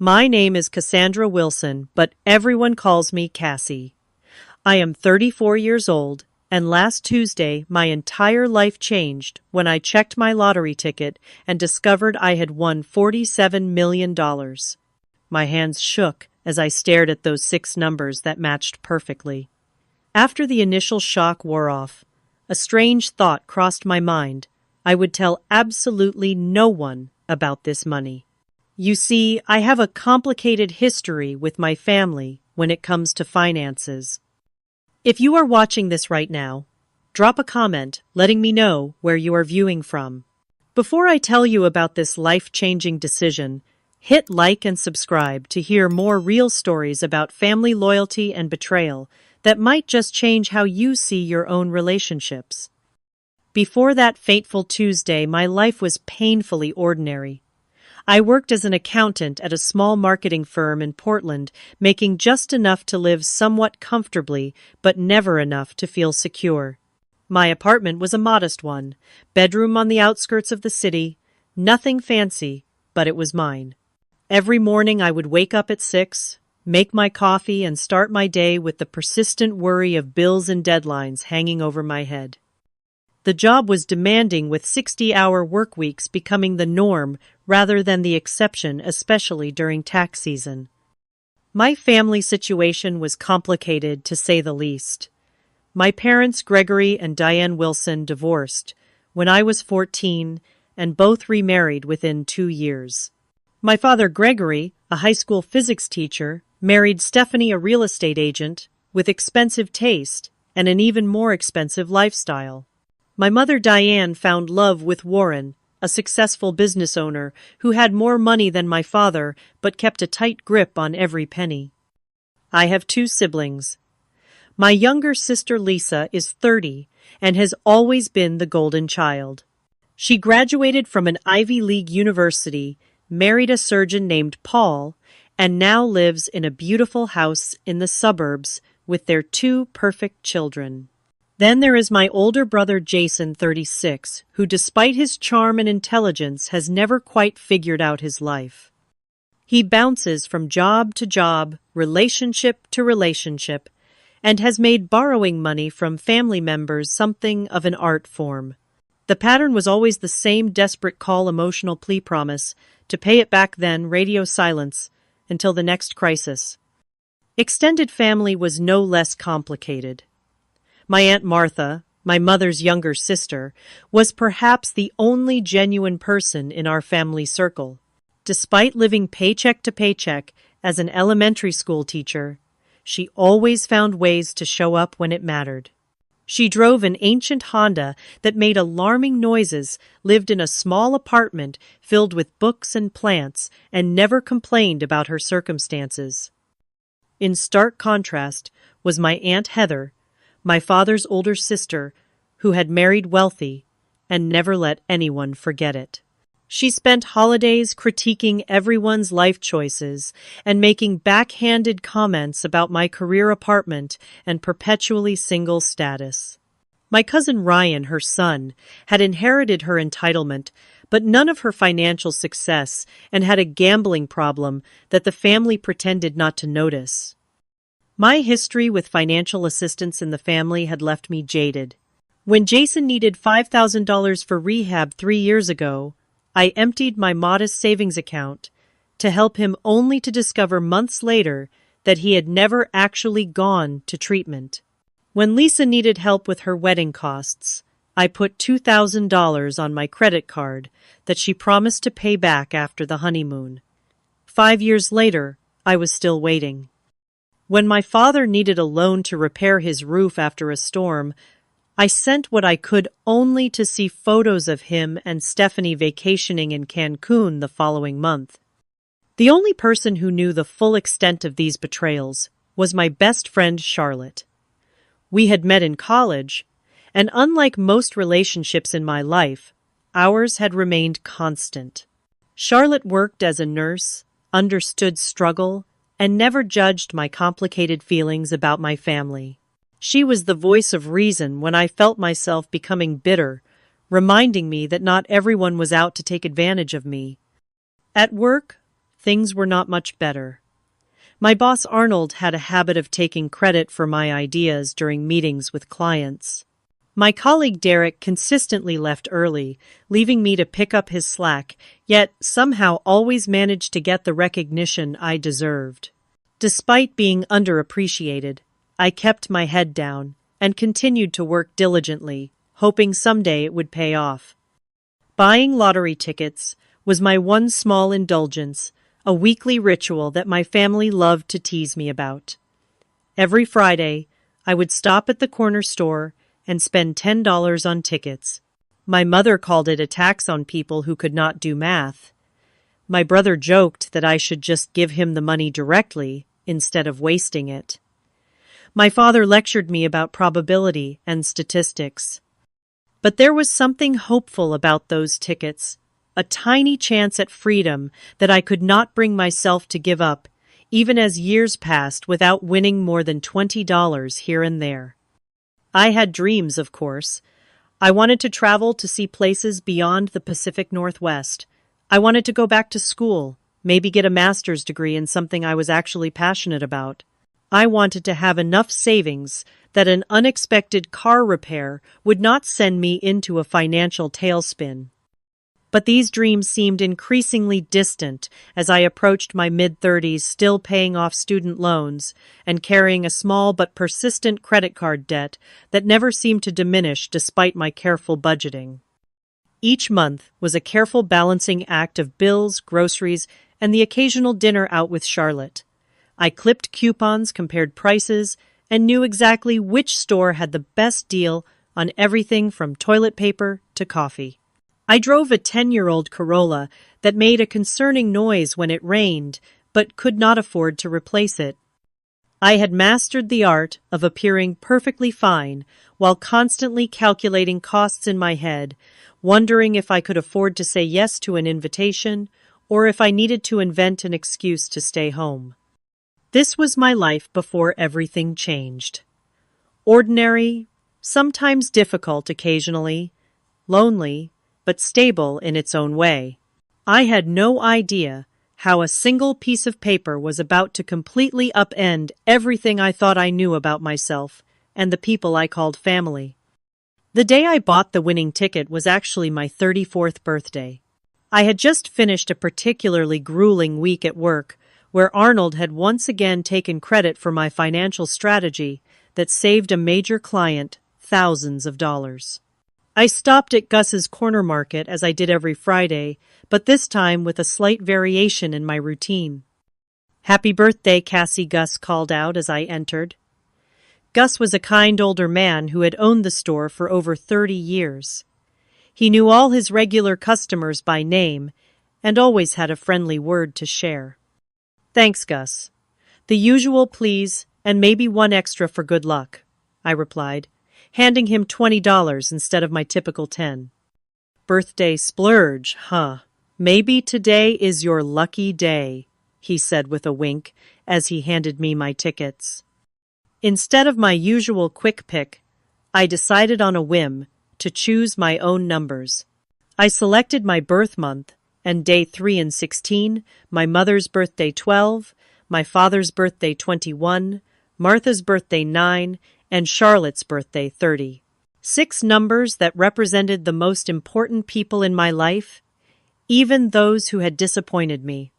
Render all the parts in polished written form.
My name is Cassandra Wilson, but everyone calls me Cassie. I am 34 years old, and last Tuesday my entire life changed when I checked my lottery ticket and discovered I had won $47 million. My hands shook as I stared at those 6 numbers that matched perfectly. After the initial shock wore off, a strange thought crossed my mind. I would tell absolutely no one about this money. You see, I have a complicated history with my family when it comes to finances. If you are watching this right now, drop a comment letting me know where you are viewing from. Before I tell you about this life-changing decision, hit like and subscribe to hear more real stories about family loyalty and betrayal that might just change how you see your own relationships. Before that fateful Tuesday, my life was painfully ordinary. I worked as an accountant at a small marketing firm in Portland, making just enough to live somewhat comfortably, but never enough to feel secure. My apartment was a modest one, bedroom on the outskirts of the city, nothing fancy, but it was mine. Every morning I would wake up at 6, make my coffee, and start my day with the persistent worry of bills and deadlines hanging over my head. The job was demanding, with 60-hour work weeks becoming the norm rather than the exception, especially during tax season. My family situation was complicated, to say the least. My parents, Gregory and Diane Wilson, divorced when I was 14 and both remarried within 2 years. My father, Gregory, a high school physics teacher, married Stephanie, a real estate agent, with expensive taste and an even more expensive lifestyle. My mother, Diane, found love with Warren, a successful business owner who had more money than my father but kept a tight grip on every penny. I have 2 siblings. My younger sister, Lisa, is 30 and has always been the golden child. She graduated from an Ivy League university, married a surgeon named Paul, and now lives in a beautiful house in the suburbs with their 2 perfect children. Then there is my older brother Jason, 36, who despite his charm and intelligence has never quite figured out his life. He bounces from job to job, relationship to relationship, and has made borrowing money from family members something of an art form. The pattern was always the same desperate call, emotional plea, promise to pay it back, then radio silence until the next crisis. Extended family was no less complicated. My Aunt Martha, my mother's younger sister, was perhaps the only genuine person in our family circle. Despite living paycheck to paycheck as an elementary school teacher, she always found ways to show up when it mattered. She drove an ancient Honda that made alarming noises, lived in a small apartment filled with books and plants, and never complained about her circumstances. In stark contrast was my Aunt Heather, my father's older sister, who had married wealthy and never let anyone forget it. She spent holidays critiquing everyone's life choices and making backhanded comments about my career, apartment, and perpetually single status. My cousin Ryan, her son, had inherited her entitlement, but none of her financial success, and had a gambling problem that the family pretended not to notice. My history with financial assistance in the family had left me jaded. When Jason needed $5,000 for rehab 3 years ago, I emptied my modest savings account to help him, only to discover months later that he had never actually gone to treatment. When Lisa needed help with her wedding costs, I put $2,000 on my credit card that she promised to pay back after the honeymoon. 5 years later, I was still waiting. When my father needed a loan to repair his roof after a storm, I sent what I could only to see photos of him and Stephanie vacationing in Cancun the following month. The only person who knew the full extent of these betrayals was my best friend Charlotte. We had met in college, and unlike most relationships in my life, ours had remained constant. Charlotte worked as a nurse, understood struggle, and never judged my complicated feelings about my family. She was the voice of reason when I felt myself becoming bitter, reminding me that not everyone was out to take advantage of me. At work, things were not much better. My boss Arnold had a habit of taking credit for my ideas during meetings with clients. My colleague Derek consistently left early, leaving me to pick up his slack, yet somehow always managed to get the recognition I deserved. Despite being underappreciated, I kept my head down and continued to work diligently, hoping someday it would pay off. Buying lottery tickets was my one small indulgence, a weekly ritual that my family loved to tease me about. Every Friday, I would stop at the corner store and spend $10 on tickets. My mother called it a tax on people who could not do math. My brother joked that I should just give him the money directly instead of wasting it. My father lectured me about probability and statistics. But there was something hopeful about those tickets, a tiny chance at freedom that I could not bring myself to give up, even as years passed without winning more than $20 here and there. I had dreams, of course. I wanted to travel to see places beyond the Pacific Northwest. I wanted to go back to school, maybe get a master's degree in something I was actually passionate about. I wanted to have enough savings that an unexpected car repair would not send me into a financial tailspin. But these dreams seemed increasingly distant as I approached my mid-30s, still paying off student loans and carrying a small but persistent credit card debt that never seemed to diminish despite my careful budgeting. Each month was a careful balancing act of bills, groceries, and the occasional dinner out with Charlotte. I clipped coupons, compared prices, and knew exactly which store had the best deal on everything from toilet paper to coffee. I drove a 10-year-old Corolla that made a concerning noise when it rained, but could not afford to replace it. I had mastered the art of appearing perfectly fine while constantly calculating costs in my head, wondering if I could afford to say yes to an invitation or if I needed to invent an excuse to stay home. This was my life before everything changed. Ordinary, sometimes difficult occasionally, lonely, but stable in its own way. I had no idea how a single piece of paper was about to completely upend everything I thought I knew about myself and the people I called family. The day I bought the winning ticket was actually my 34th birthday. I had just finished a particularly grueling week at work, where Arnold had once again taken credit for my financial strategy that saved a major client thousands of dollars. I stopped at Gus's corner market as I did every Friday, but this time with a slight variation in my routine. "Happy birthday, Cassie," Gus called out as I entered. Gus was a kind older man who had owned the store for over 30 years. He knew all his regular customers by name and always had a friendly word to share. "Thanks, Gus. The usual please, and maybe one extra for good luck," I replied, handing him $20 instead of my typical 10. "Birthday splurge, huh? Maybe today is your lucky day," he said with a wink as he handed me my tickets. Instead of my usual quick pick, I decided on a whim to choose my own numbers. I selected my birth month and day 3 and 16, my mother's birthday 12, my father's birthday 21, Martha's birthday 9, and Charlotte's birthday 30. 6 numbers that represented the most important people in my life, even those who had disappointed me.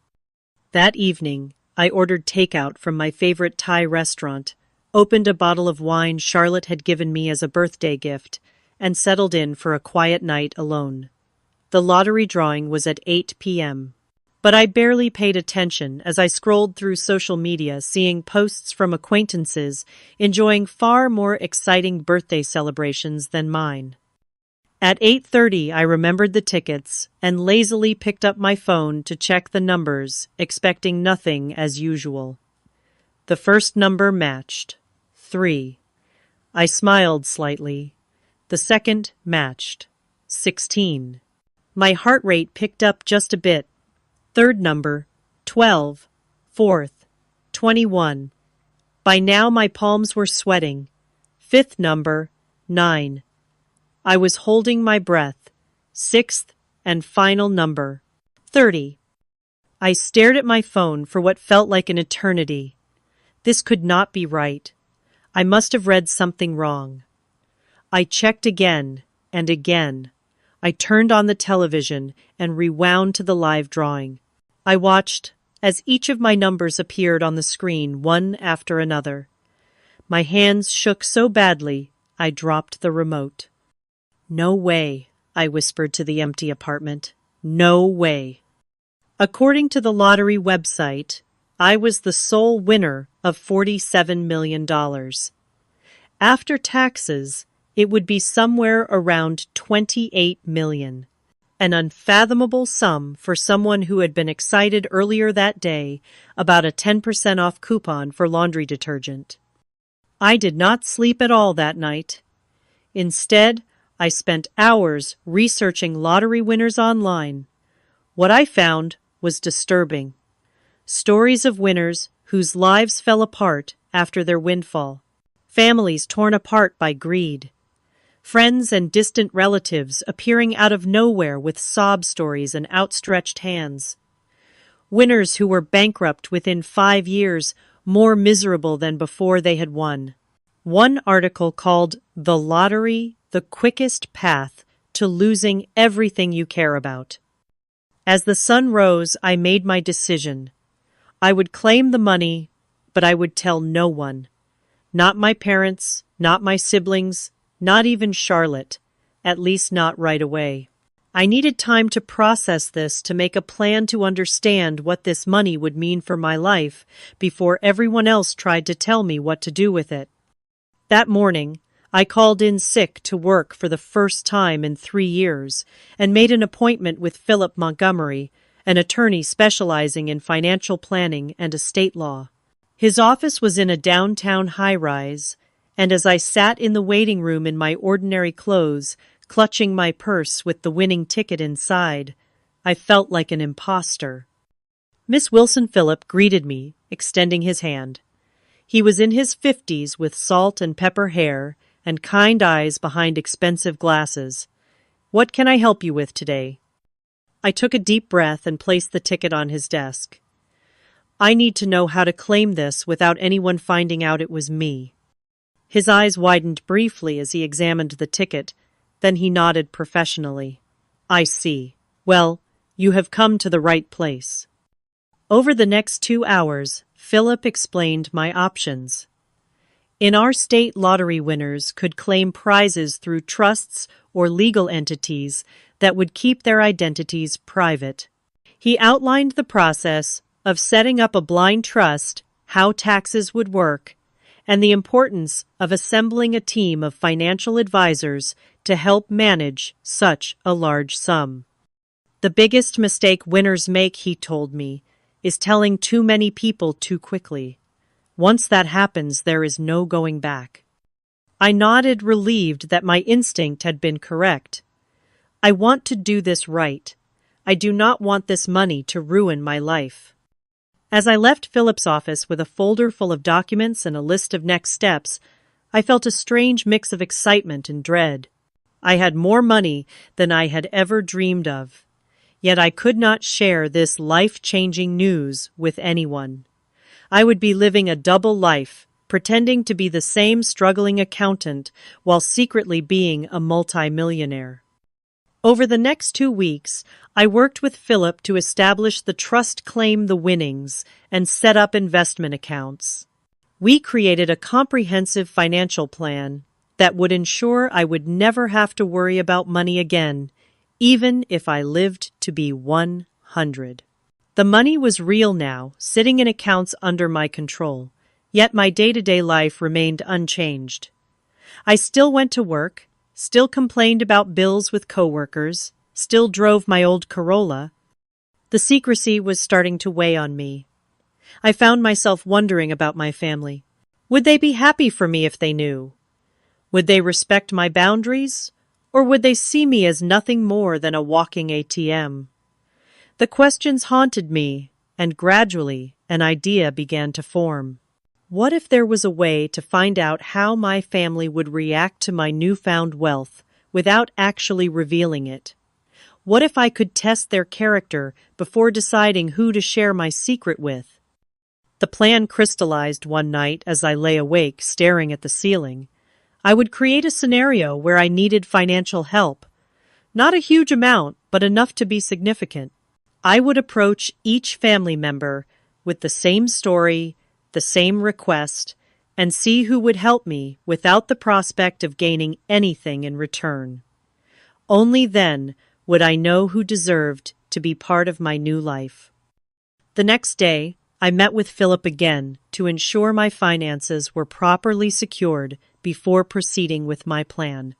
That evening, I ordered takeout from my favorite Thai restaurant, opened a bottle of wine Charlotte had given me as a birthday gift, and settled in for a quiet night alone. The lottery drawing was at 8 p.m. But I barely paid attention as I scrolled through social media, seeing posts from acquaintances enjoying far more exciting birthday celebrations than mine. At 8:30, I remembered the tickets and lazily picked up my phone to check the numbers, expecting nothing as usual. The first number matched. 3. I smiled slightly. The second matched. 16. My heart rate picked up just a bit. Third number, 12. Fourth, 21. By now my palms were sweating. Fifth number, 9. I was holding my breath. Sixth and final number, 30. I stared at my phone for what felt like an eternity. This could not be right. I must have read something wrong. I checked again and again. I turned on the television and rewound to the live drawing. I watched as each of my numbers appeared on the screen one after another. My hands shook so badly, I dropped the remote. "No way," I whispered to the empty apartment. "No way." According to the lottery website, I was the sole winner of $47 million. After taxes, it would be somewhere around $28 million. An unfathomable sum for someone who had been excited earlier that day about a 10% off coupon for laundry detergent. I did not sleep at all that night. Instead, I spent hours researching lottery winners online. What I found was disturbing. Stories of winners whose lives fell apart after their windfall. Families torn apart by greed. Friends and distant relatives appearing out of nowhere with sob stories and outstretched hands. Winners who were bankrupt within 5 years, more miserable than before they had won. One article called "The Lottery, the Quickest Path to Losing Everything You Care About." As the sun rose, I made my decision. I would claim the money, but I would tell no one. Not my parents, not my siblings, not even Charlotte, at least not right away. I needed time to process this, to make a plan to understand what this money would mean for my life before everyone else tried to tell me what to do with it. That morning, I called in sick to work for the first time in 3 years and made an appointment with Philip Montgomery, an attorney specializing in financial planning and estate law. His office was in a downtown high-rise, and as I sat in the waiting room in my ordinary clothes, clutching my purse with the winning ticket inside, I felt like an imposter. Miss Wilson Phillip greeted me, extending his hand. He was in his 50s with salt and pepper hair and kind eyes behind expensive glasses. "What can I help you with today?" I took a deep breath and placed the ticket on his desk. "I need to know how to claim this without anyone finding out it was me." His eyes widened briefly as he examined the ticket, then he nodded professionally. "I see. Well, you have come to the right place." Over the next 2 hours, Philip explained my options. In our state, lottery winners could claim prizes through trusts or legal entities that would keep their identities private. He outlined the process of setting up a blind trust, how taxes would work, and the importance of assembling a team of financial advisors to help manage such a large sum. The biggest mistake winners make, he told me, is telling too many people too quickly. Once that happens, there is no going back. I nodded, relieved that my instinct had been correct. I want to do this right. I do not want this money to ruin my life. As I left Philip's office with a folder full of documents and a list of next steps, I felt a strange mix of excitement and dread. I had more money than I had ever dreamed of, yet I could not share this life-changing news with anyone. I would be living a double life, pretending to be the same struggling accountant while secretly being a multimillionaire. Over the next 2 weeks, I worked with Philip to establish the trust, claim the winnings, and set up investment accounts. We created a comprehensive financial plan that would ensure I would never have to worry about money again, even if I lived to be 100. The money was real now, sitting in accounts under my control, yet my day-to-day life remained unchanged. I still went to work, still complained about bills with coworkers, still drove my old Corolla. The secrecy was starting to weigh on me. I found myself wondering about my family. Would they be happy for me if they knew? Would they respect my boundaries, or would they see me as nothing more than a walking ATM? The questions haunted me, and gradually an idea began to form. What if there was a way to find out how my family would react to my newfound wealth without actually revealing it? What if I could test their character before deciding who to share my secret with? The plan crystallized one night as I lay awake, staring at the ceiling. I would create a scenario where I needed financial help. Not a huge amount, but enough to be significant. I would approach each family member with the same story, the same request, and see who would help me without the prospect of gaining anything in return. Only then would I know who deserved to be part of my new life. The next day, I met with Philip again to ensure my finances were properly secured before proceeding with my plan.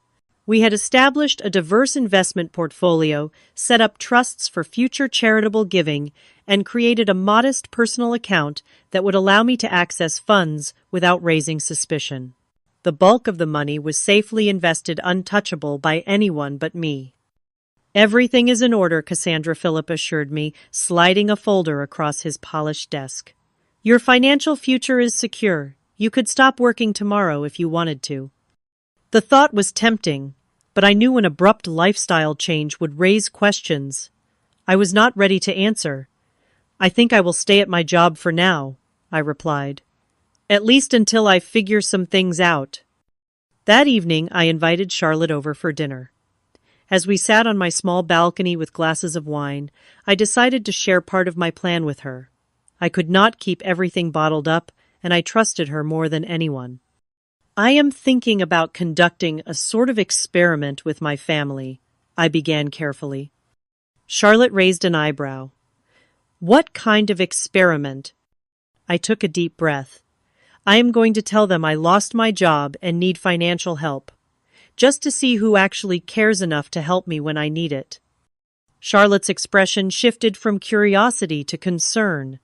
We had established a diverse investment portfolio, set up trusts for future charitable giving, and created a modest personal account that would allow me to access funds without raising suspicion. The bulk of the money was safely invested, untouchable by anyone but me. "Everything is in order," Cassandra Phillip assured me, sliding a folder across his polished desk. "Your financial future is secure. You could stop working tomorrow if you wanted to." The thought was tempting, but I knew an abrupt lifestyle change would raise questions. I was not ready to answer. "I think I will stay at my job for now," I replied. "At least until I figure some things out." That evening, I invited Charlotte over for dinner. As we sat on my small balcony with glasses of wine, I decided to share part of my plan with her. I could not keep everything bottled up, and I trusted her more than anyone. "I am thinking about conducting a sort of experiment with my family," I began carefully. Charlotte raised an eyebrow. "What kind of experiment?" I took a deep breath. "I am going to tell them I lost my job and need financial help, just to see who actually cares enough to help me when I need it." Charlotte's expression shifted from curiosity to concern.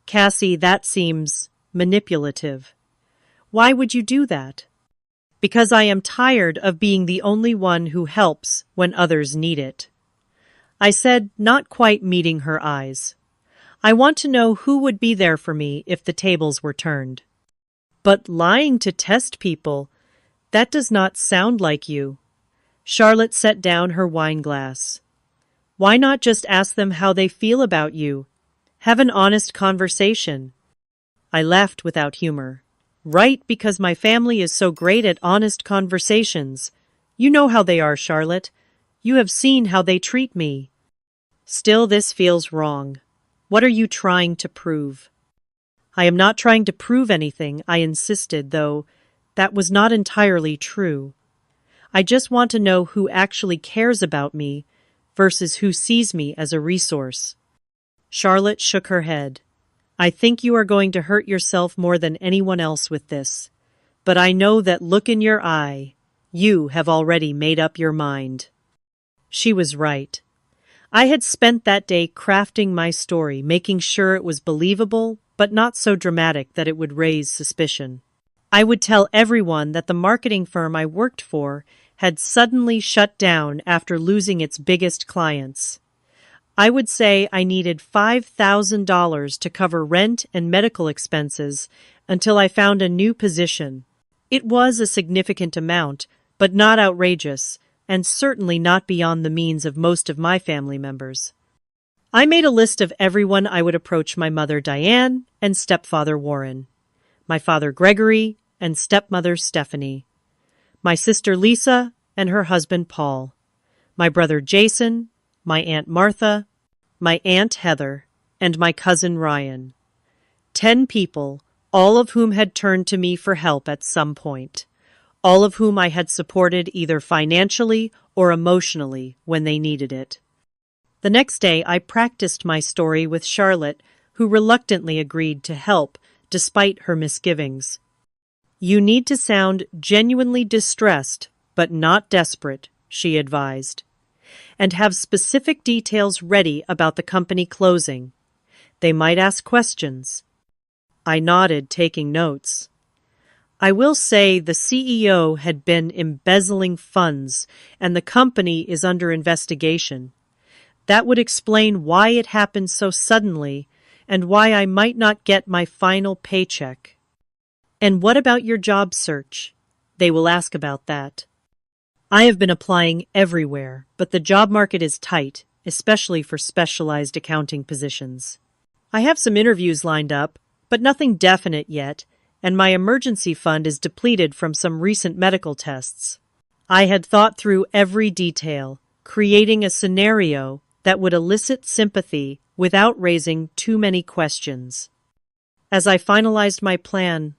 "Cassie, that seems manipulative." "Why would you do that?" "Because I am tired of being the only one who helps when others need it," I said, not quite meeting her eyes. "I want to know who would be there for me if the tables were turned." "But lying to test people, that does not sound like you." Charlotte set down her wine glass. "Why not just ask them how they feel about you? Have an honest conversation." I laughed without humor. "Right, because my family is so great at honest conversations. You know how they are, Charlotte. You have seen how they treat me." "Still, this feels wrong. What are you trying to prove?" "I am not trying to prove anything," I insisted, though that was not entirely true. "I just want to know who actually cares about me versus who sees me as a resource." Charlotte shook her head. "I think you are going to hurt yourself more than anyone else with this. But I know that look in your eye. You have already made up your mind." She was right. I had spent that day crafting my story, making sure it was believable, but not so dramatic that it would raise suspicion. I would tell everyone that the marketing firm I worked for had suddenly shut down after losing its biggest clients. I would say I needed $5,000 to cover rent and medical expenses until I found a new position. It was a significant amount, but not outrageous, and certainly not beyond the means of most of my family members. I made a list of everyone I would approach: my mother Diane and stepfather Warren, my father Gregory and stepmother Stephanie, my sister Lisa and her husband Paul, my brother Jason, my Aunt Martha, my Aunt Heather, and my cousin Ryan. 10 people, all of whom had turned to me for help at some point, all of whom I had supported either financially or emotionally when they needed it. The next day, I practiced my story with Charlotte, who reluctantly agreed to help despite her misgivings. "You need to sound genuinely distressed, but not desperate," she advised, "and have specific details ready about the company closing. They might ask questions." I nodded, taking notes. "I will say the CEO had been embezzling funds, and the company is under investigation. That would explain why it happened so suddenly, and why I might not get my final paycheck." "And what about your job search?" "They will ask about that." "I have been applying everywhere, but the job market is tight, especially for specialized accounting positions. I have some interviews lined up, but nothing definite yet, and my emergency fund is depleted from some recent medical tests. I had thought through every detail, creating a scenario that would elicit sympathy without raising too many questions. As I finalized my plan,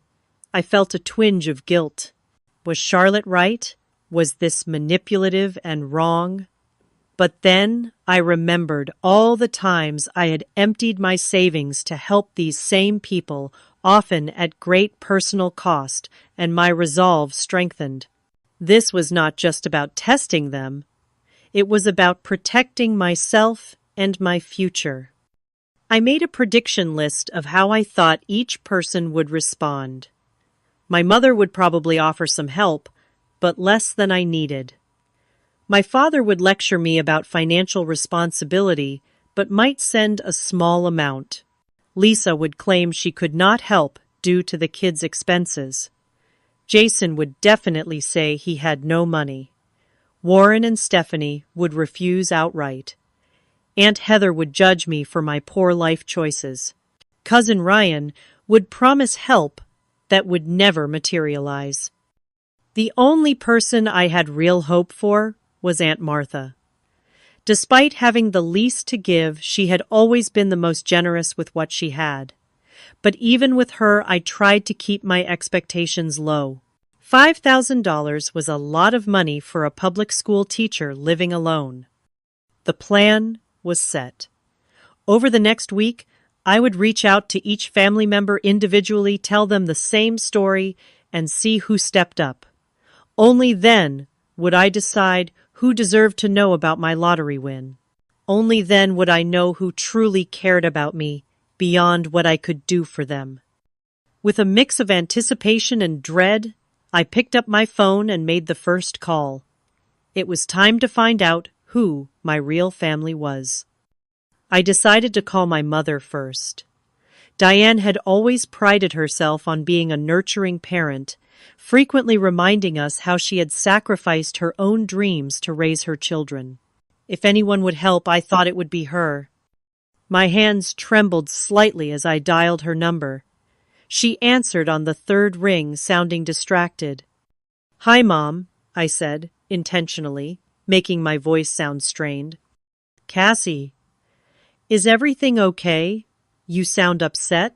I felt a twinge of guilt. Was Charlotte right? Was this manipulative and wrong? But then I remembered all the times I had emptied my savings to help these same people, often at great personal cost, and my resolve strengthened. This was not just about testing them. It was about protecting myself and my future. I made a prediction list of how I thought each person would respond. My mother would probably offer some help, but less than I needed. My father would lecture me about financial responsibility, but might send a small amount. Lisa would claim she could not help due to the kids' expenses. Jason would definitely say he had no money. Warren and Stephanie would refuse outright. Aunt Heather would judge me for my poor life choices. Cousin Ryan would promise help that would never materialize. The only person I had real hope for was Aunt Martha. Despite having the least to give, she had always been the most generous with what she had. But even with her, I tried to keep my expectations low. $5,000 was a lot of money for a public school teacher living alone. The plan was set. Over the next week, I would reach out to each family member individually, tell them the same story, and see who stepped up. Only then would I decide who deserved to know about my lottery win. Only then would I know who truly cared about me beyond what I could do for them. With a mix of anticipation and dread, I picked up my phone and made the first call. It was time to find out who my real family was. I decided to call my mother first. Diane had always prided herself on being a nurturing parent, frequently reminding us how she had sacrificed her own dreams to raise her children. If anyone would help, I thought it would be her. My hands trembled slightly as I dialed her number. She answered on the third ring, sounding distracted. "Hi, Mom," I said, intentionally, making my voice sound strained. "Cassie, is everything okay? You sound upset?"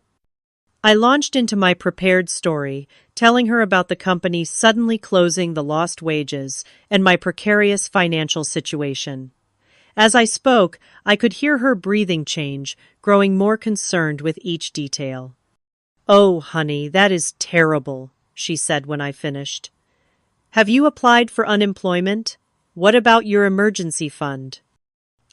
I launched into my prepared story, telling her about the company suddenly closing the lost wages and my precarious financial situation. As I spoke, I could hear her breathing change, growing more concerned with each detail. "Oh, honey, that is terrible," she said when I finished. "Have you applied for unemployment? What about your emergency fund?"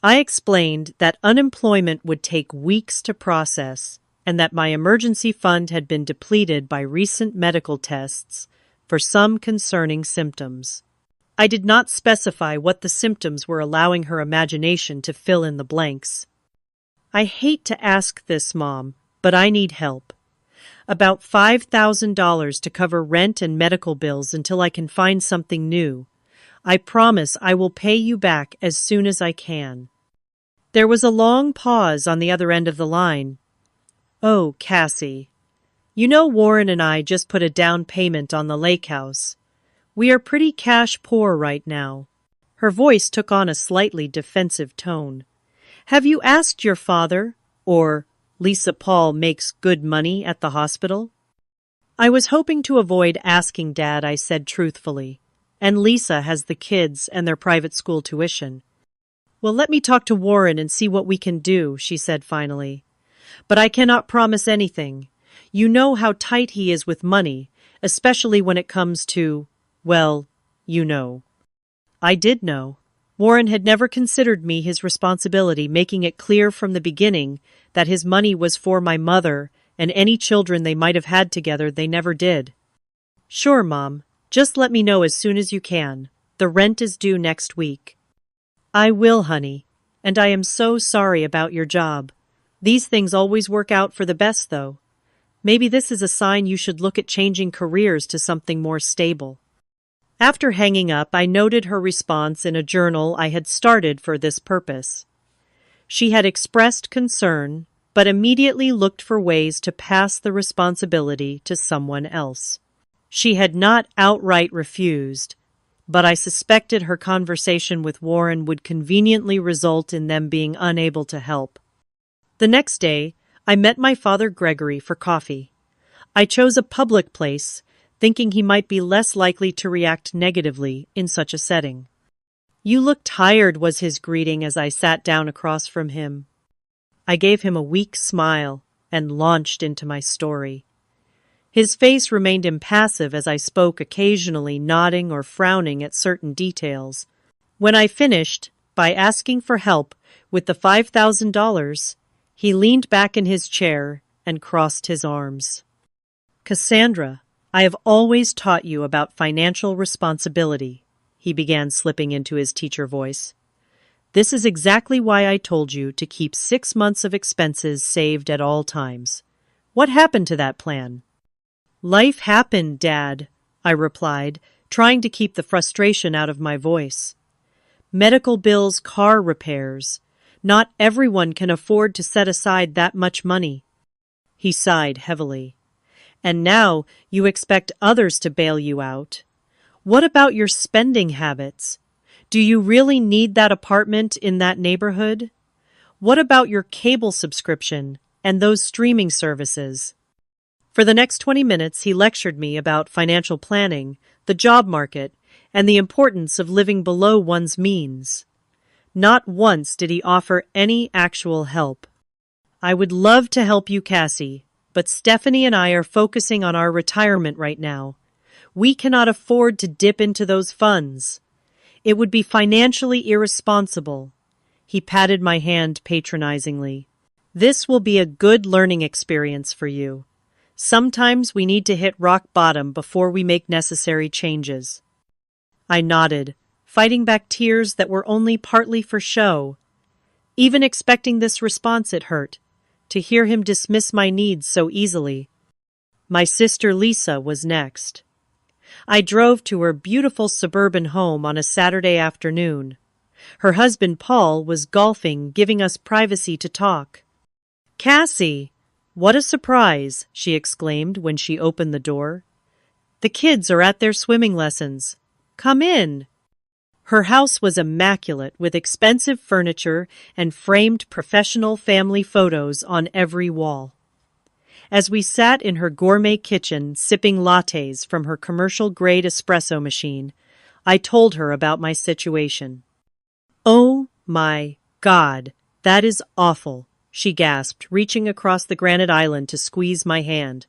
I explained that unemployment would take weeks to process and that my emergency fund had been depleted by recent medical tests for some concerning symptoms. I did not specify what the symptoms were, allowing her imagination to fill in the blanks. "I hate to ask this, Mom, but I need help. About $5,000 to cover rent and medical bills until I can find something new. I promise I will pay you back as soon as I can." There was a long pause on the other end of the line. "Oh, Cassie, you know Warren and I just put a down payment on the lake house. We are pretty cash poor right now." Her voice took on a slightly defensive tone. "Have you asked your father, or Lisa Paul makes good money at the hospital?" I was hoping to avoid asking Dad, I said truthfully. "And Lisa has the kids and their private school tuition." "Well, let me talk to Warren and see what we can do," she said finally. "But I cannot promise anything. You know how tight he is with money, especially when it comes to, well, you know." I did know. Warren had never considered me his responsibility, making it clear from the beginning that his money was for my mother and any children they might have had together. They never did. "Sure, Mom. Just let me know as soon as you can. The rent is due next week." "I will, honey. And I am so sorry about your job. These things always work out for the best, though. Maybe this is a sign you should look at changing careers to something more stable." After hanging up, I noted her response in a journal I had started for this purpose. She had expressed concern, but immediately looked for ways to pass the responsibility to someone else. She had not outright refused, but I suspected her conversation with Warren would conveniently result in them being unable to help. The next day, I met my father Gregory for coffee. I chose a public place, thinking he might be less likely to react negatively in such a setting. "You look tired," was his greeting as I sat down across from him. I gave him a weak smile and launched into my story. His face remained impassive as I spoke, occasionally nodding or frowning at certain details. When I finished, by asking for help with the $5,000, he leaned back in his chair and crossed his arms. "Cassandra, I have always taught you about financial responsibility," he began, slipping into his teacher voice. "This is exactly why I told you to keep 6 months of expenses saved at all times. What happened to that plan?" "Life happened, Dad," I replied, trying to keep the frustration out of my voice. "Medical bills, car repairs. Not everyone can afford to set aside that much money." He sighed heavily. "And now you expect others to bail you out. What about your spending habits? Do you really need that apartment in that neighborhood? What about your cable subscription and those streaming services?" For the next 20 minutes, he lectured me about financial planning, the job market, and the importance of living below one's means. Not once did he offer any actual help. "I would love to help you, Cassie, but Stephanie and I are focusing on our retirement right now. We cannot afford to dip into those funds. It would be financially irresponsible." He patted my hand patronizingly. "This will be a good learning experience for you. Sometimes we need to hit rock bottom before we make necessary changes." I nodded, fighting back tears that were only partly for show. Even expecting this response, it hurt, to hear him dismiss my needs so easily. My sister Lisa was next. I drove to her beautiful suburban home on a Saturday afternoon. Her husband Paul was golfing, giving us privacy to talk. "Cassie, what a surprise!" she exclaimed when she opened the door. "The kids are at their swimming lessons. Come in." Her house was immaculate, with expensive furniture and framed professional family photos on every wall. As we sat in her gourmet kitchen, sipping lattes from her commercial-grade espresso machine, I told her about my situation. "Oh my God, that is awful," she gasped, reaching across the granite island to squeeze my hand.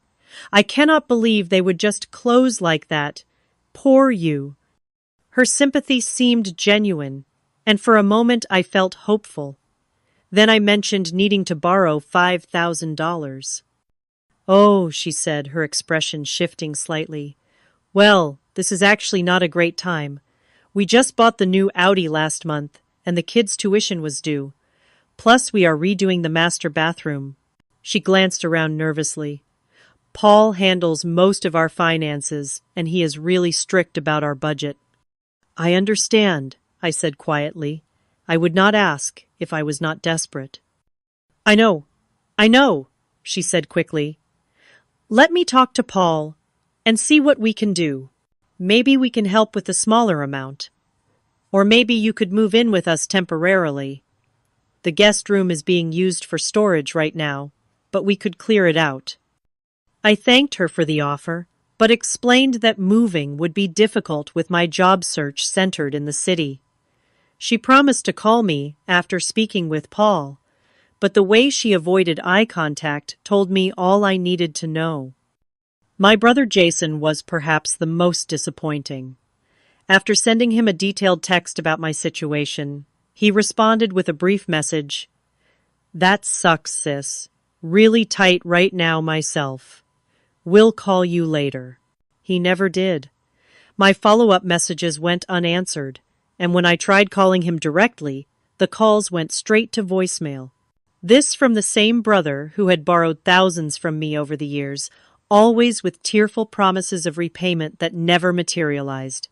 "I cannot believe they would just close like that. Poor you." Her sympathy seemed genuine, and for a moment I felt hopeful. Then I mentioned needing to borrow $5,000. "Oh," she said, her expression shifting slightly. "Well, this is actually not a great time. We just bought the new Audi last month, and the kids' tuition was due. Plus, we are redoing the master bathroom." She glanced around nervously. "Paul handles most of our finances, and he is really strict about our budget." "I understand," I said quietly. "I would not ask if I was not desperate." I know," she said quickly. "Let me talk to Paul and see what we can do. Maybe we can help with the smaller amount. Or maybe you could move in with us temporarily. The guest room is being used for storage right now, but we could clear it out." I thanked her for the offer, but explained that moving would be difficult with my job search centered in the city. She promised to call me after speaking with Paul, but the way she avoided eye contact told me all I needed to know. My brother Jason was perhaps the most disappointing. After sending him a detailed text about my situation, he responded with a brief message. "That sucks, sis. Really tight right now myself. We'll call you later." He never did. My follow-up messages went unanswered, and when I tried calling him directly, the calls went straight to voicemail. This from the same brother who had borrowed thousands from me over the years, always with tearful promises of repayment that never materialized.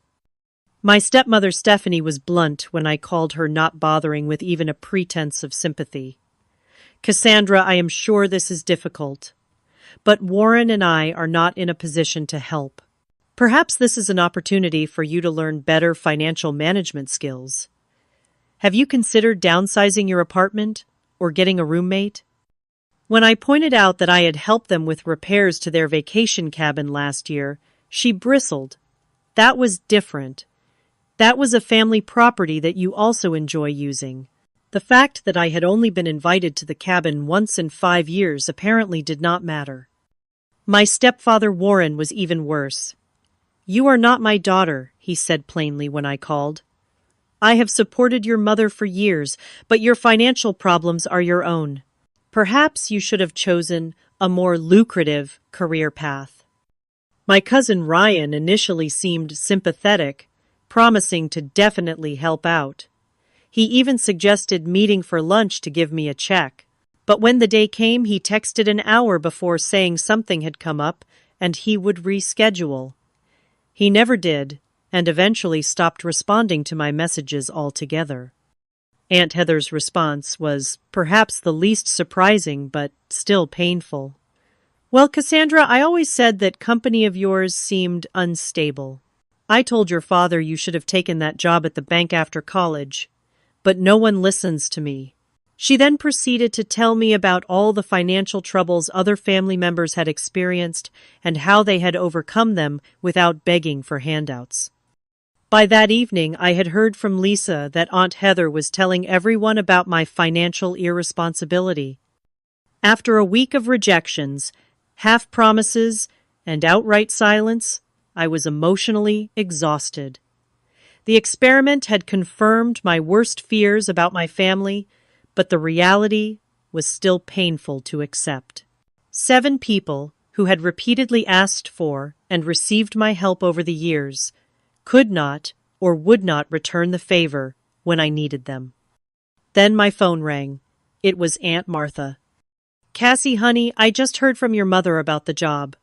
My stepmother Stephanie was blunt when I called her not bothering with even a pretense of sympathy. Cassandra, I am sure this is difficult, but Warren and I are not in a position to help. Perhaps this is an opportunity for you to learn better financial management skills. Have you considered downsizing your apartment or getting a roommate? When I pointed out that I had helped them with repairs to their vacation cabin last year, she bristled. That was different. That was a family property that you also enjoy using. The fact that I had only been invited to the cabin once in 5 years apparently did not matter. My stepfather Warren was even worse. You are not my daughter, he said plainly when I called. I have supported your mother for years, but your financial problems are your own. Perhaps you should have chosen a more lucrative career path. My cousin Ryan initially seemed sympathetic, promising to definitely help out. He even suggested meeting for lunch to give me a check. But when the day came, he texted an hour before saying something had come up and he would reschedule. He never did, and eventually stopped responding to my messages altogether. Aunt Heather's response was perhaps the least surprising, but still painful. Well, Cassandra, I always said that company of yours seemed unstable. I told your father you should have taken that job at the bank after college, but no one listens to me. She then proceeded to tell me about all the financial troubles other family members had experienced and how they had overcome them without begging for handouts. By that evening, I had heard from Lisa that Aunt Heather was telling everyone about my financial irresponsibility. After a week of rejections, half promises, and outright silence, I was emotionally exhausted. The experiment had confirmed my worst fears about my family, but the reality was still painful to accept. 7 people who had repeatedly asked for and received my help over the years could not or would not return the favor when I needed them. Then my phone rang. It was Aunt Martha. Cassie, honey, I just heard from your mother about the job.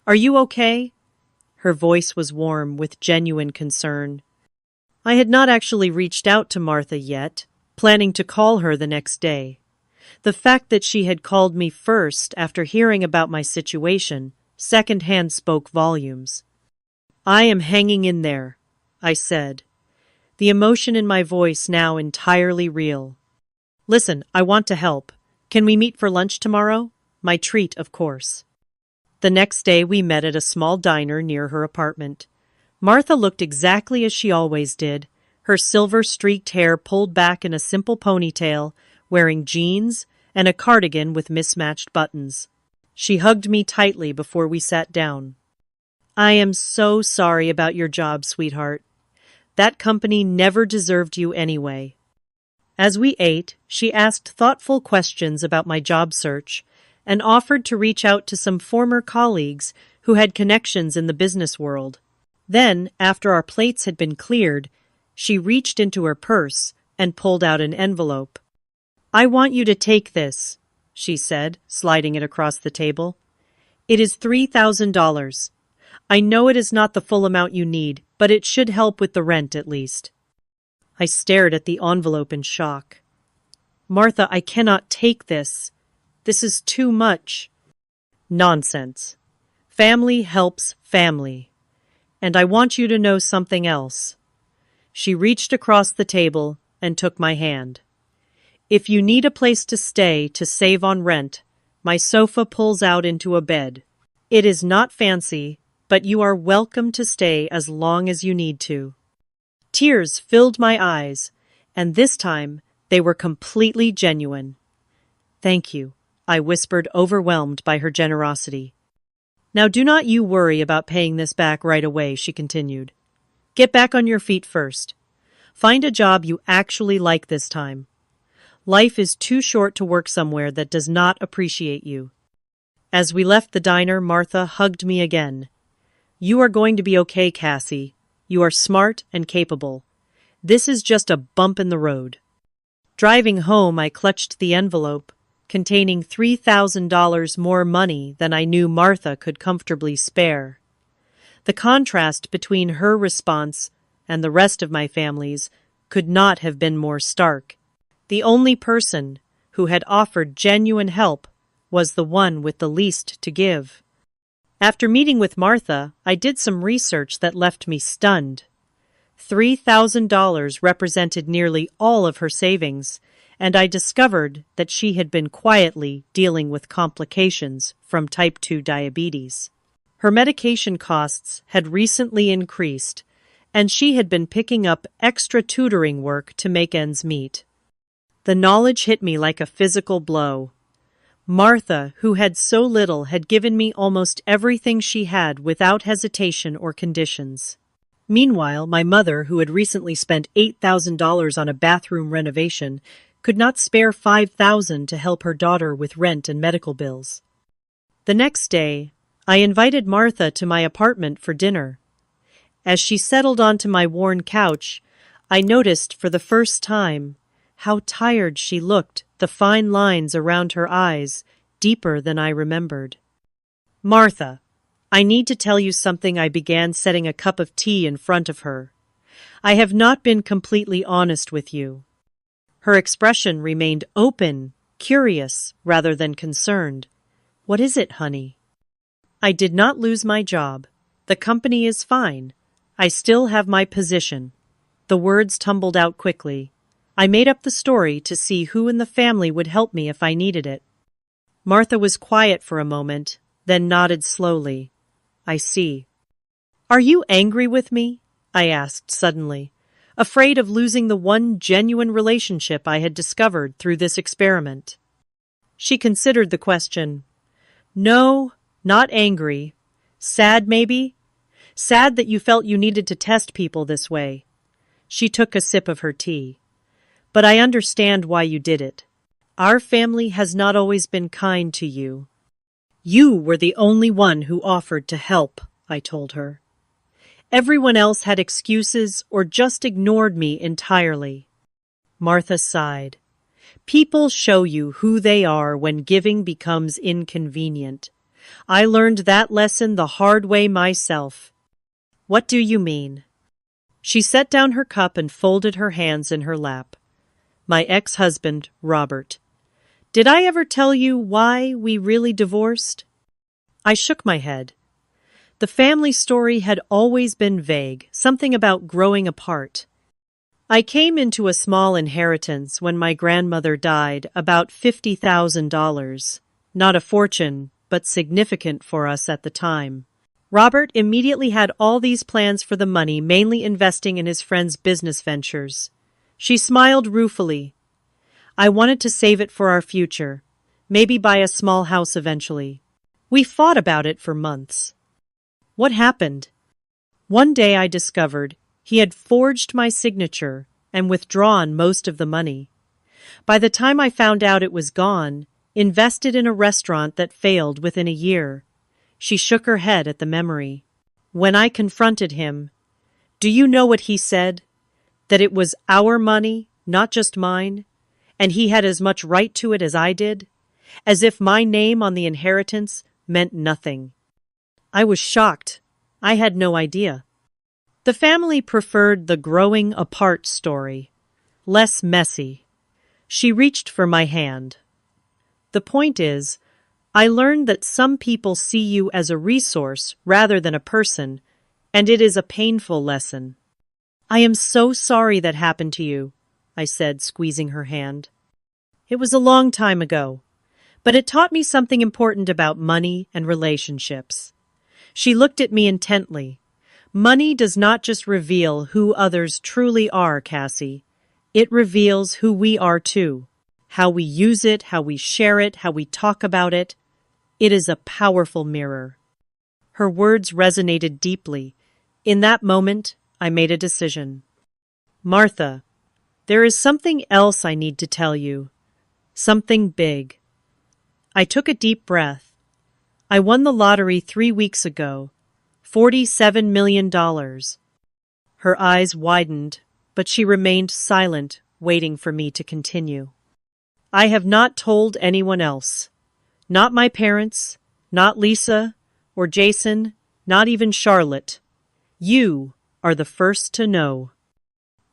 Are you okay? Her voice was warm with genuine concern. I had not actually reached out to Martha yet, planning to call her the next day. The fact that she had called me first after hearing about my situation secondhand spoke volumes. I am hanging in there, I said, the emotion in my voice now entirely real. Listen, I want to help. Can we meet for lunch tomorrow? My treat, of course. The next day we met at a small diner near her apartment. Martha looked exactly as she always did, her silver-streaked hair pulled back in a simple ponytail, wearing jeans and a cardigan with mismatched buttons. She hugged me tightly before we sat down. I am so sorry about your job, sweetheart. That company never deserved you anyway. As we ate, she asked thoughtful questions about my job search and offered to reach out to some former colleagues who had connections in the business world. Then, after our plates had been cleared, she reached into her purse and pulled out an envelope. I want you to take this, she said, sliding it across the table. It is $3,000. I know it is not the full amount you need, but it should help with the rent at least. I stared at the envelope in shock. Martha, I cannot take this. This is too much. Nonsense. Family helps family. And I want you to know something else. She reached across the table and took my hand. If you need a place to stay to save on rent, my sofa pulls out into a bed. It is not fancy, but you are welcome to stay as long as you need to. Tears filled my eyes, and this time they were completely genuine. Thank you, I whispered, overwhelmed by her generosity. Now do not you worry about paying this back right away, she continued. Get back on your feet first. Find a job you actually like this time. Life is too short to work somewhere that does not appreciate you. As we left the diner, Martha hugged me again. You are going to be okay, Cassie. You are smart and capable. This is just a bump in the road. Driving home, I clutched the envelope, containing $3,000 more money than I knew Martha could comfortably spare. The contrast between her response, and the rest of my families could not have been more stark. The only person who had offered genuine help was the one with the least to give. After meeting with Martha, I did some research that left me stunned. $3,000 represented nearly all of her savings, and I discovered that she had been quietly dealing with complications from type 2 diabetes. Her medication costs had recently increased, and she had been picking up extra tutoring work to make ends meet. The knowledge hit me like a physical blow. Martha, who had so little, had given me almost everything she had without hesitation or conditions. Meanwhile, my mother, who had recently spent $8,000 on a bathroom renovation, could not spare $5,000 to help her daughter with rent and medical bills. The next day, I invited Martha to my apartment for dinner. As she settled onto my worn couch, I noticed for the first time how tired she looked, the fine lines around her eyes deeper than I remembered. "Martha, I need to tell you something." I began, setting a cup of tea in front of her. "I have not been completely honest with you." Her expression remained open, curious, rather than concerned. "What is it, honey?" "I did not lose my job. The company is fine. I still have my position." The words tumbled out quickly. I made up the story to see who in the family would help me if I needed it. Martha was quiet for a moment, then nodded slowly. "I see." "Are you angry with me?" I asked suddenly, afraid of losing the one genuine relationship I had discovered through this experiment. She considered the question. "No, not angry. Sad, maybe? Sad that you felt you needed to test people this way." She took a sip of her tea. "But I understand why you did it. Our family has not always been kind to you." "You were the only one who offered to help," I told her. "Everyone else had excuses or just ignored me entirely." Martha sighed. "People show you who they are when giving becomes inconvenient. I learned that lesson the hard way myself." "What do you mean?" She set down her cup and folded her hands in her lap. "My ex-husband, Robert. Did I ever tell you why we really divorced?" I shook my head. The family story had always been vague, something about growing apart. "I came into a small inheritance when my grandmother died, about $50,000. Not a fortune, but significant for us at the time. Robert immediately had all these plans for the money, mainly investing in his friend's business ventures." She smiled ruefully. "I wanted to save it for our future, maybe buy a small house eventually. We fought about it for months." "What happened?" "One day I discovered he had forged my signature and withdrawn most of the money. By the time I found out it was gone, invested in a restaurant that failed within a year." She shook her head at the memory. "When I confronted him, do you know what he said? That it was our money, not just mine, and he had as much right to it as I did, as if my name on the inheritance meant nothing." I was shocked. I had no idea. The family preferred the growing apart story, less messy. She reached for my hand. "The point is, I learned that some people see you as a resource rather than a person, and it is a painful lesson." "I am so sorry that happened to you," I said, squeezing her hand. "It was a long time ago, but it taught me something important about money and relationships." She looked at me intently. "Money does not just reveal who others truly are, Cassie. It reveals who we are too. How we use it, how we share it, how we talk about it. It is a powerful mirror." Her words resonated deeply. In that moment, I made a decision. "Martha, there is something else I need to tell you. Something big." I took a deep breath. "I won the lottery 3 weeks ago. $47 million. Her eyes widened, but she remained silent, waiting for me to continue. "I have not told anyone else. Not my parents, not Lisa or Jason, not even Charlotte. You are the first to know."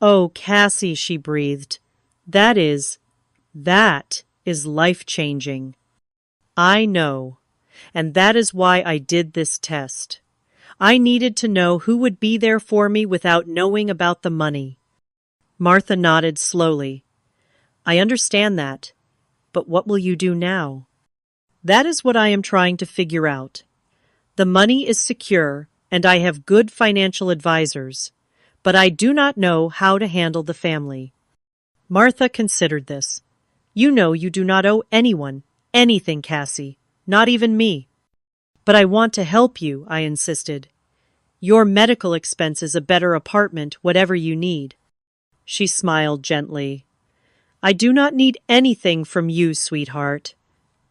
"Oh, Cassie," she breathed. That is life-changing." "I know. And that is why I did this test. I needed to know who would be there for me without knowing about the money." Martha nodded slowly. "I understand that. But what will you do now?" "That is what I am trying to figure out. The money is secure, and I have good financial advisors, but I do not know how to handle the family." Martha considered this. "You know you do not owe anyone anything, Cassie, not even me." "But I want to help you," I insisted. "Your medical expenses, a better apartment, whatever you need." She smiled gently. "I do not need anything from you, sweetheart.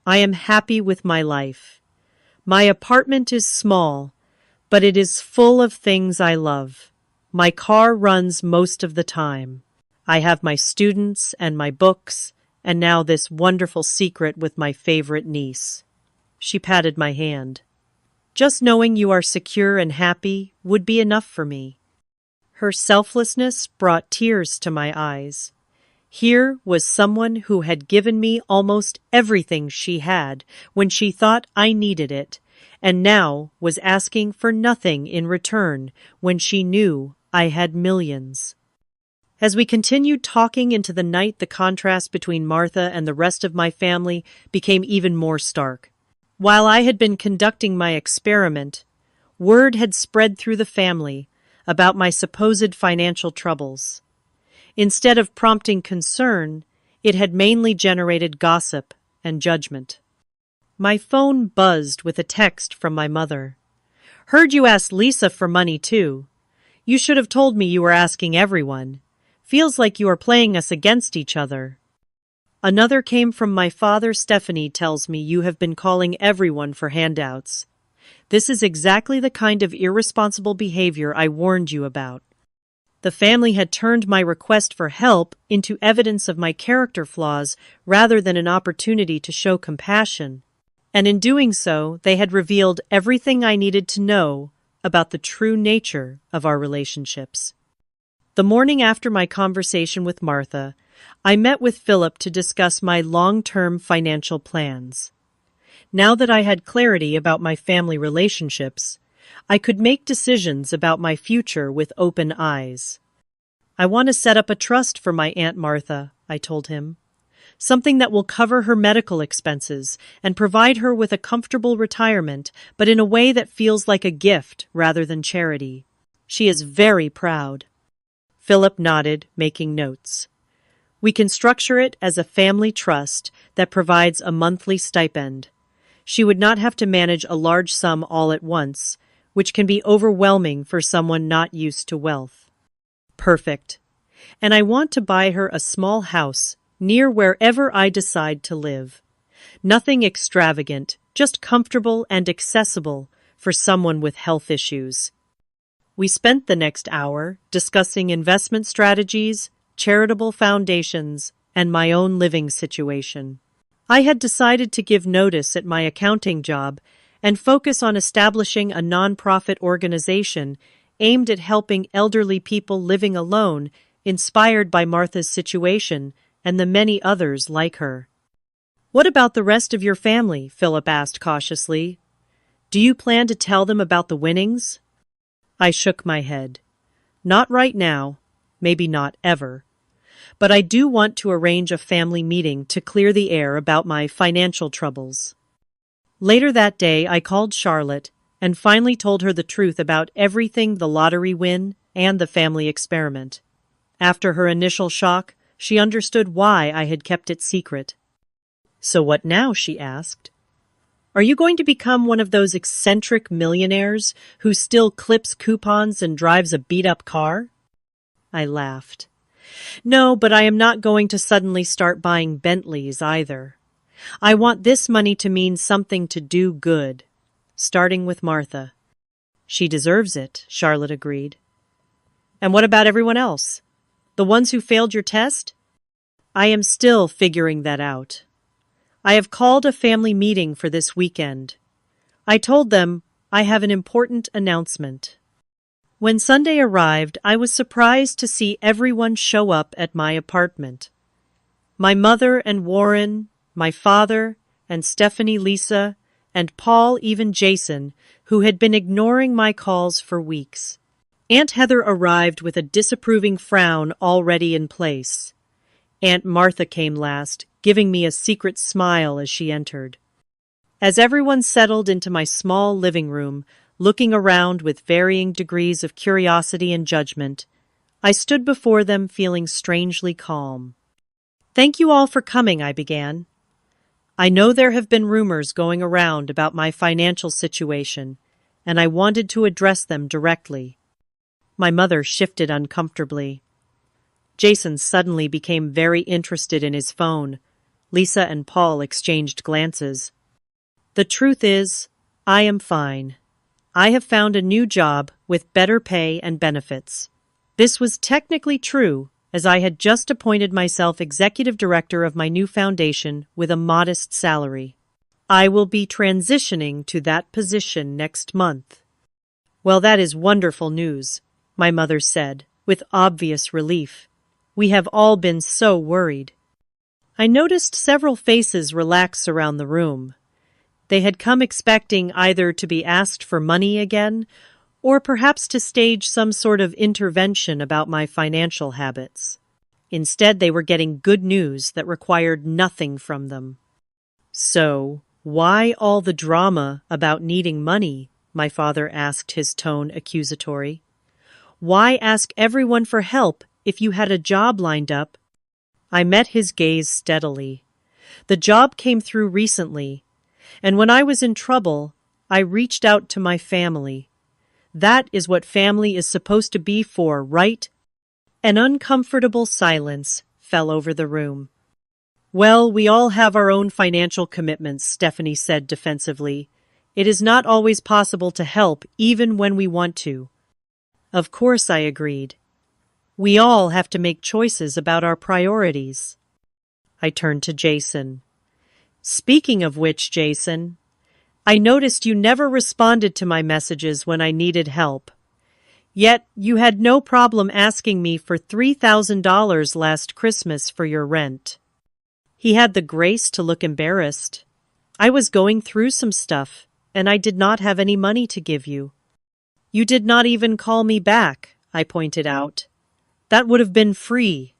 I am happy with my life. My apartment is small, but it is full of things I love. My car runs most of the time. I have my students and my books, and now this wonderful secret with my favorite niece." She patted my hand. "Just knowing you are secure and happy would be enough for me." Her selflessness brought tears to my eyes. Here was someone who had given me almost everything she had when she thought I needed it, and now was asking for nothing in return when she knew I had millions. As we continued talking into the night, the contrast between Martha and the rest of my family became even more stark. While I had been conducting my experiment, word had spread through the family about my supposed financial troubles. Instead of prompting concern, it had mainly generated gossip and judgment. My phone buzzed with a text from my mother. "Heard you asked Lisa for money too. You should have told me you were asking everyone. Feels like you are playing us against each other." Another came from my father. "Stephanie tells me you have been calling everyone for handouts. This is exactly the kind of irresponsible behavior I warned you about." The family had turned my request for help into evidence of my character flaws rather than an opportunity to show compassion. And in doing so, they had revealed everything I needed to know about the true nature of our relationships. The morning after my conversation with Martha, I met with Philip to discuss my long-term financial plans. Now that I had clarity about my family relationships, I could make decisions about my future with open eyes. "I want to set up a trust for my Aunt Martha," I told him. "Something that will cover her medical expenses and provide her with a comfortable retirement, but in a way that feels like a gift rather than charity. She is very proud." Philip nodded, making notes. "We can structure it as a family trust that provides a monthly stipend. She would not have to manage a large sum all at once, which can be overwhelming for someone not used to wealth." "Perfect. And I want to buy her a small house near wherever I decide to live. Nothing extravagant, just comfortable and accessible for someone with health issues." We spent the next hour discussing investment strategies, charitable foundations, and my own living situation. I had decided to give notice at my accounting job and focus on establishing a nonprofit organization aimed at helping elderly people living alone, inspired by Martha's situation and the many others like her. "What about the rest of your family?" Philip asked cautiously. "Do you plan to tell them about the winnings?" I shook my head. "Not right now, maybe not ever. But I do want to arrange a family meeting to clear the air about my financial troubles." Later that day, I called Charlotte and finally told her the truth about everything, the lottery win and the family experiment. After her initial shock, she understood why I had kept it secret. "So what now?" she asked. "Are you going to become one of those eccentric millionaires who still clips coupons and drives a beat-up car?" I laughed. "No, but I am not going to suddenly start buying Bentleys either. I want this money to mean something, to do good, starting with Martha." "She deserves it," Charlotte agreed. "And what about everyone else? The ones who failed your test?" "I am still figuring that out. I have called a family meeting for this weekend. I told them I have an important announcement." When Sunday arrived, I was surprised to see everyone show up at my apartment. My mother and Warren, my father and Stephanie Lisa, and Paul, even Jason, who had been ignoring my calls for weeks. Aunt Heather arrived with a disapproving frown already in place. Aunt Martha came last, giving me a secret smile as she entered. As everyone settled into my small living room, looking around with varying degrees of curiosity and judgment, I stood before them feeling strangely calm. "Thank you all for coming," I began. "I know there have been rumors going around about my financial situation, and I wanted to address them directly." My mother shifted uncomfortably. Jason suddenly became very interested in his phone. Lisa and Paul exchanged glances. "The truth is, I am fine. I have found a new job with better pay and benefits." This was technically true, as I had just appointed myself executive director of my new foundation with a modest salary. "I will be transitioning to that position next month." "Well, that is wonderful news," my mother said, with obvious relief. "We have all been so worried." I noticed several faces relax around the room. They had come expecting either to be asked for money again, or perhaps to stage some sort of intervention about my financial habits. Instead, they were getting good news that required nothing from them. "So, why all the drama about needing money?" my father asked, his tone accusatory. "Why ask everyone for help if you had a job lined up?" I met his gaze steadily. "The job came through recently, and when I was in trouble, I reached out to my family. That is what family is supposed to be for, right?" An uncomfortable silence fell over the room. "Well, we all have our own financial commitments," Stephanie said defensively. "It is not always possible to help, even when we want to." Of course, I agreed. We all have to make choices about our priorities. I turned to Jason. "Speaking of which, Jason, I noticed you never responded to my messages when I needed help. Yet you had no problem asking me for $3,000 last Christmas for your rent." He had the grace to look embarrassed. "I was going through some stuff, and I did not have any money to give you." "You did not even call me back," I pointed out. "That would have been free."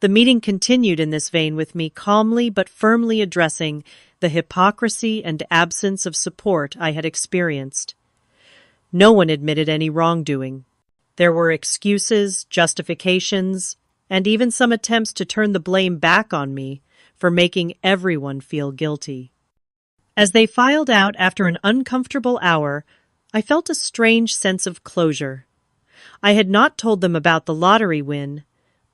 The meeting continued in this vein, with me calmly but firmly addressing the hypocrisy and absence of support I had experienced. No one admitted any wrongdoing. There were excuses, justifications, and even some attempts to turn the blame back on me for making everyone feel guilty. As they filed out after an uncomfortable hour, I felt a strange sense of closure. I had not told them about the lottery win,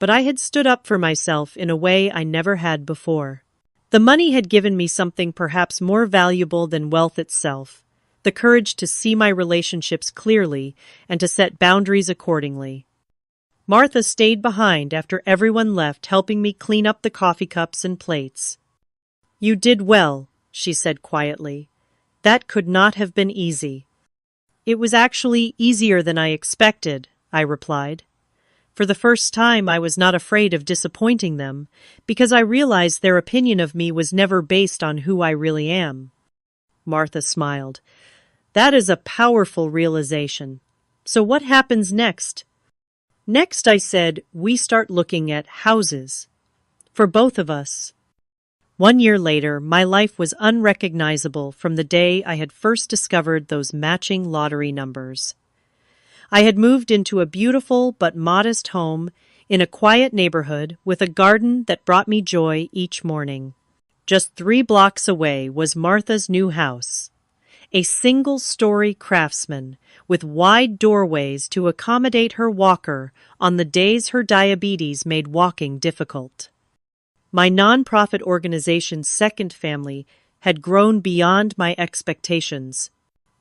but I had stood up for myself in a way I never had before. The money had given me something perhaps more valuable than wealth itself, the courage to see my relationships clearly and to set boundaries accordingly. Martha stayed behind after everyone left, helping me clean up the coffee cups and plates. "You did well," she said quietly. "That could not have been easy." "It was actually easier than I expected," I replied. For the first time, I was not afraid of disappointing them, because I realized their opinion of me was never based on who I really am. Martha smiled. "That is a powerful realization. So what happens next?" "Next," I said, "we start looking at houses. For both of us." 1 year later, my life was unrecognizable from the day I had first discovered those matching lottery numbers. I had moved into a beautiful but modest home in a quiet neighborhood with a garden that brought me joy each morning. Just 3 blocks away was Martha's new house, a single-story craftsman with wide doorways to accommodate her walker on the days her diabetes made walking difficult. My nonprofit organization's second family had grown beyond my expectations.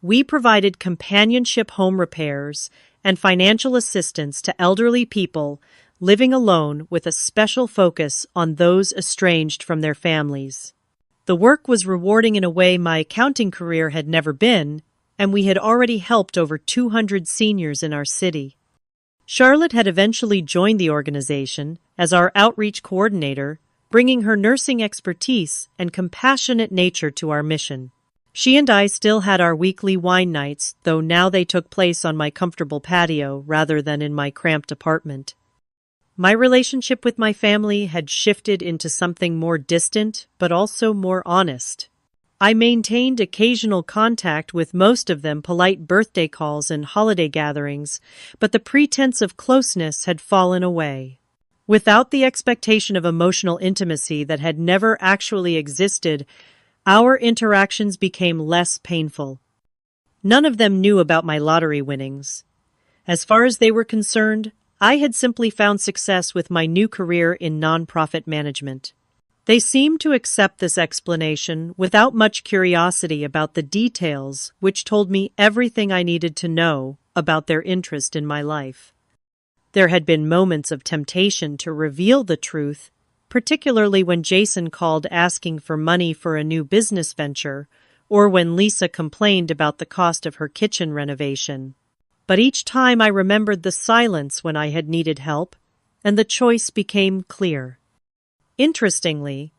We provided companionship home repairs and financial assistance to elderly people living alone, with a special focus on those estranged from their families. The work was rewarding in a way my accounting career had never been, and we had already helped over 200 seniors in our city. Charlotte had eventually joined the organization as our outreach coordinator, bringing her nursing expertise and compassionate nature to our mission. She and I still had our weekly wine nights, though now they took place on my comfortable patio rather than in my cramped apartment. My relationship with my family had shifted into something more distant, but also more honest. I maintained occasional contact with most of them, polite birthday calls and holiday gatherings, but the pretense of closeness had fallen away. Without the expectation of emotional intimacy that had never actually existed, our interactions became less painful. None of them knew about my lottery winnings. As far as they were concerned, I had simply found success with my new career in nonprofit management. They seemed to accept this explanation without much curiosity about the details, which told me everything I needed to know about their interest in my life. There had been moments of temptation to reveal the truth, particularly when Jason called asking for money for a new business venture, or when Lisa complained about the cost of her kitchen renovation. But each time I remembered the silence when I had needed help, and the choice became clear. Interestingly,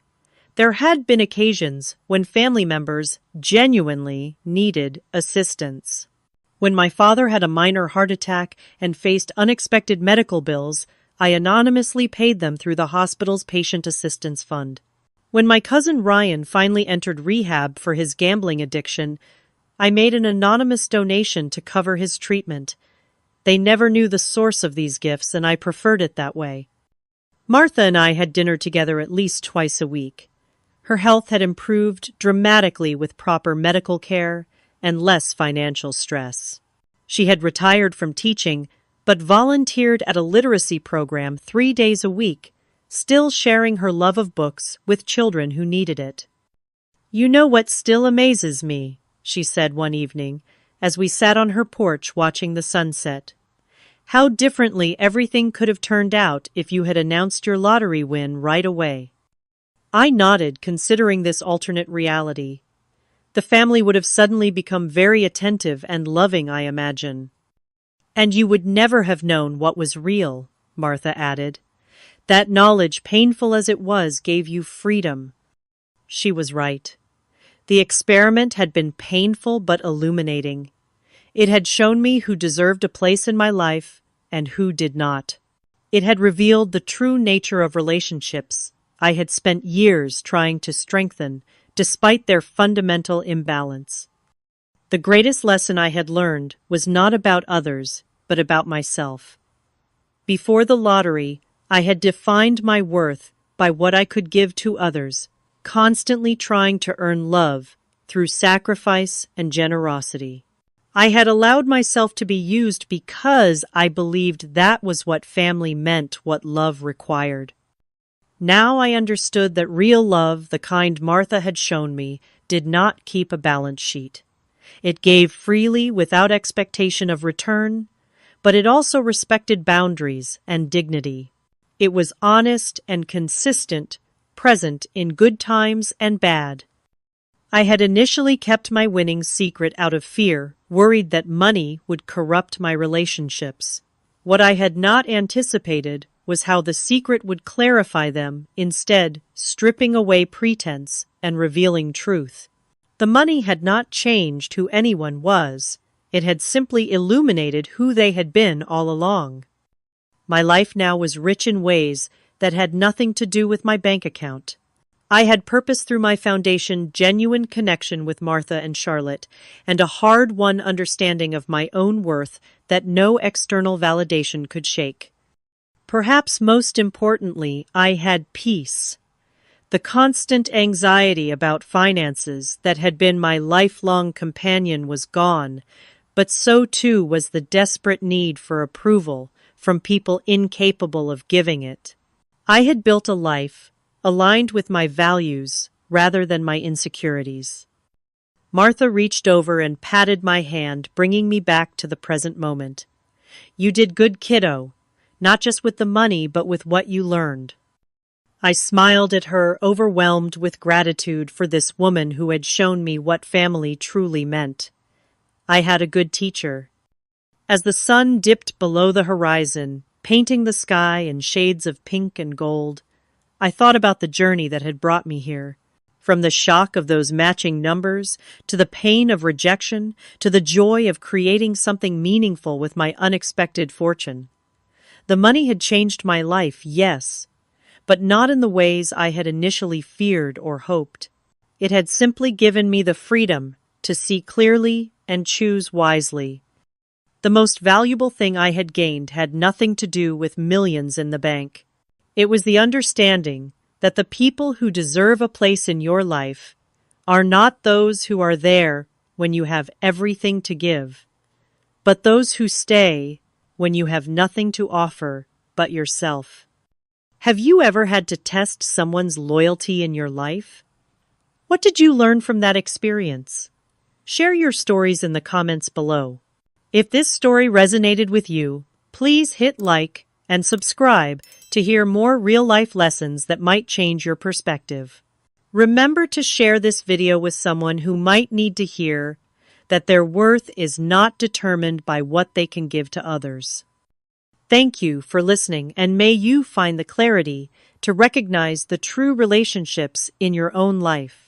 there had been occasions when family members genuinely needed assistance. When my father had a minor heart attack and faced unexpected medical bills, I anonymously paid them through the hospital's patient assistance fund. When my cousin Ryan finally entered rehab for his gambling addiction, I made an anonymous donation to cover his treatment. They never knew the source of these gifts, and I preferred it that way. Martha and I had dinner together at least twice a week. Her health had improved dramatically with proper medical care and less financial stress. She had retired from teaching, but volunteered at a literacy program 3 days a week, still sharing her love of books with children who needed it. "You know what still amazes me," she said one evening, as we sat on her porch watching the sunset. "How differently everything could have turned out if you had announced your lottery win right away." I nodded, considering this alternate reality. The family would have suddenly become very attentive and loving, I imagine. "And you would never have known what was real," Martha added. "That knowledge, painful as it was, gave you freedom." She was right. The experiment had been painful but illuminating. It had shown me who deserved a place in my life and who did not. It had revealed the true nature of relationships I had spent years trying to strengthen, despite their fundamental imbalance. The greatest lesson I had learned was not about others, but about myself. Before the lottery, I had defined my worth by what I could give to others, constantly trying to earn love through sacrifice and generosity. I had allowed myself to be used because I believed that was what family meant, what love required. Now I understood that real love, the kind Martha had shown me, did not keep a balance sheet. It gave freely without expectation of return, but it also respected boundaries and dignity. It was honest and consistent, present in good times and bad. I had initially kept my winnings secret out of fear, worried that money would corrupt my relationships. What I had not anticipated was how the secret would clarify them, instead stripping away pretense and revealing truth. The money had not changed who anyone was. It had simply illuminated who they had been all along. My life now was rich in ways that had nothing to do with my bank account. I had purpose through my foundation, genuine connection with Martha and Charlotte, and a hard-won understanding of my own worth that no external validation could shake. Perhaps most importantly, I had peace. The constant anxiety about finances that had been my lifelong companion was gone, but so too was the desperate need for approval from people incapable of giving it. I had built a life aligned with my values rather than my insecurities. Martha reached over and patted my hand, bringing me back to the present moment. "You did good, kiddo, not just with the money, but with what you learned." I smiled at her, overwhelmed with gratitude for this woman who had shown me what family truly meant. I had a good teacher. As the sun dipped below the horizon, painting the sky in shades of pink and gold, I thought about the journey that had brought me here. From the shock of those matching numbers, to the pain of rejection, to the joy of creating something meaningful with my unexpected fortune. The money had changed my life, yes, but not in the ways I had initially feared or hoped. It had simply given me the freedom to see clearly and choose wisely. The most valuable thing I had gained had nothing to do with millions in the bank. It was the understanding that the people who deserve a place in your life are not those who are there when you have everything to give, but those who stay when you have nothing to offer but yourself. Have you ever had to test someone's loyalty in your life? What did you learn from that experience? Share your stories in the comments below. If this story resonated with you, please hit like and subscribe to hear more real-life lessons that might change your perspective. Remember to share this video with someone who might need to hear that their worth is not determined by what they can give to others. Thank you for listening, and may you find the clarity to recognize the true relationships in your own life.